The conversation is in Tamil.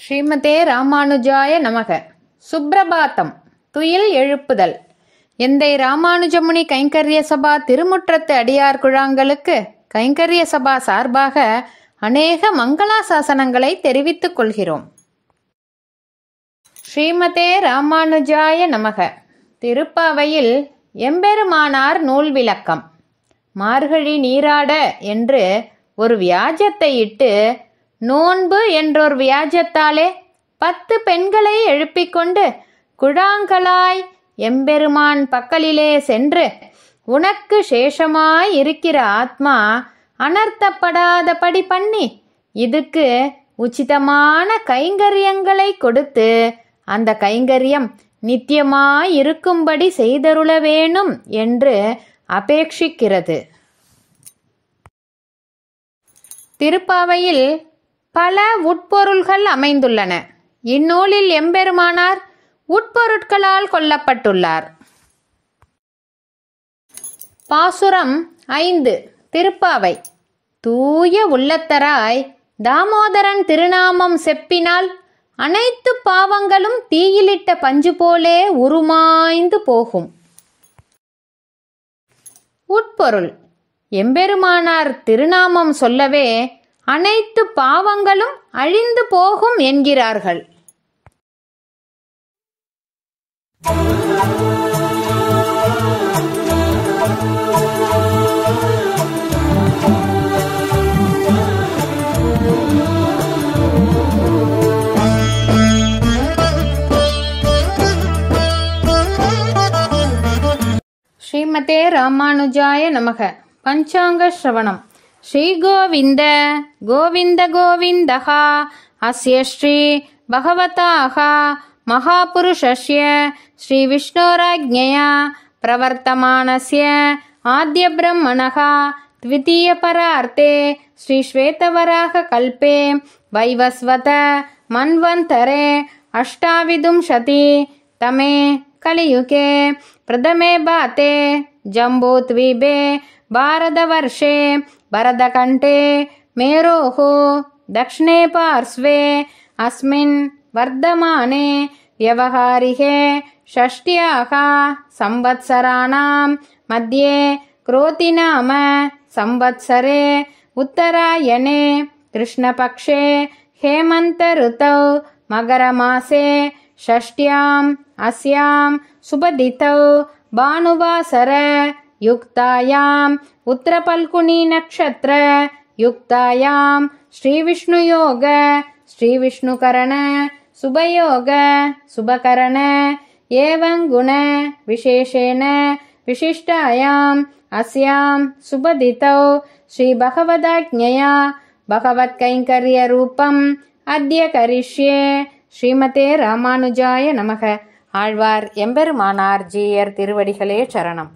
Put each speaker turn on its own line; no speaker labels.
ஸ்ரீமதே ராமானுஜாய நமக. சுப்ரபாதம். துயில் எழுப்புதல். எந்தை ராமானுஜமுனி கைங்கரிய சபா திருமுற்றத்து அடியார் குழாங்களுக்கு கைங்கரிய சபா சார்பாக அநேக மங்களாசாசனங்களை தெரிவித்துக் கொள்கிறோம். ஸ்ரீமதே ராமானுஜாய நமக. திருப்பாவையில் எம்பெருமானார் நூல் விளக்கம். மார்கழி நீராட என்று ஒரு வியாஜத்தை இட்டு நோன்பு என்றொரு வியாஜத்தாலே 10 பெண்களை எழுப்பிக்கொண்டு குழாங்களாய் எம்பெருமான் பக்கலிலே சென்று, உனக்கு சேஷமாய் இருக்கிற ஆத்மா அனர்த்தப்படாதபடி பண்ணி இதுக்கு உச்சிதமான கைங்கரியங்களை கொடுத்து அந்த கைங்கரியம் நித்தியமாய் இருக்கும்படி செய்தருள வேணும் என்று அபேட்சிக்கிறது. திருப்பாவையில் பல உட்பொருள்கள் அமைந்துள்ளன. இந்நூலில் எம்பெருமானார் உட்பொருட்களால் கொல்லப்பட்டுள்ளார். பாசுரம் 5. திருப்பாவை. தூய உள்ளத்தராய் தாமோதரன் திருநாமம் செப்பினால் அனைத்து பாவங்களும் தீயிலிட்ட பஞ்சு போலே உருமாய்ந்து போகும். உட்பொருள். எம்பெருமானார் திருநாமம் சொல்லவே அனைத்து பாவங்களும் அழிந்து போகும் என்கிறார்கள். ஸ்ரீமதே ராமானுஜாய நமக. பஞ்சாங்க ஸ்ரவணம். ஸ்ரீ கோவிந்த கோவிந்த கோவிந்தஹ அஸ்ய ஸ்ரீ பகவதாஹ மகாபுருஷஸ்ய ஸ்ரீ விஷ்ணோராஜ்ஞயா பிரவர்த்தமானஸ்ய ஆத்ய பிரம்மணஹ த்விதீய பரார்த்தே ஸ்ரீ ஸ்வேதவராக கல்பே வைவஸ்வத மன்வந்தரே அஷ்டாவிதும்சதி தமே கலியுகே பிரதமே பாத்தே ஜம்பூத்வீபே பாரதவர்ஷே பரதகண்டே மேரோः दक्षिणे पार्श्वे अस्मिन् वर्धमाने व्यवहारिके षष्ट्याः संवत्सराणां मध्ये क्रोतिनाम संवत्सरे उत्तरायणे कृष्णपक्षे हेमन्तऋतौ मकरमासे षष्ट्याम् अस्यां सुबदितौ भानुवासर युक्तायां उत्तरपल्कुनी नक्षत्र युक्तायां श्रीविष्णुयोग श्रीविष्णुकरण शुभयोग शुभकरण एवं गुण विशेषेण विशिष्टायां अस्यां सुबदितौ श्री भगवदाज्ञया भगवत्कैंकर्य रूपम् अद्य करिष्ये. ஸ்ரீமதே ராமானுஜாய நமக. ஆழ்வார் எம்பெருமானார் ஜீயர் திருவடிகளே சரணம்.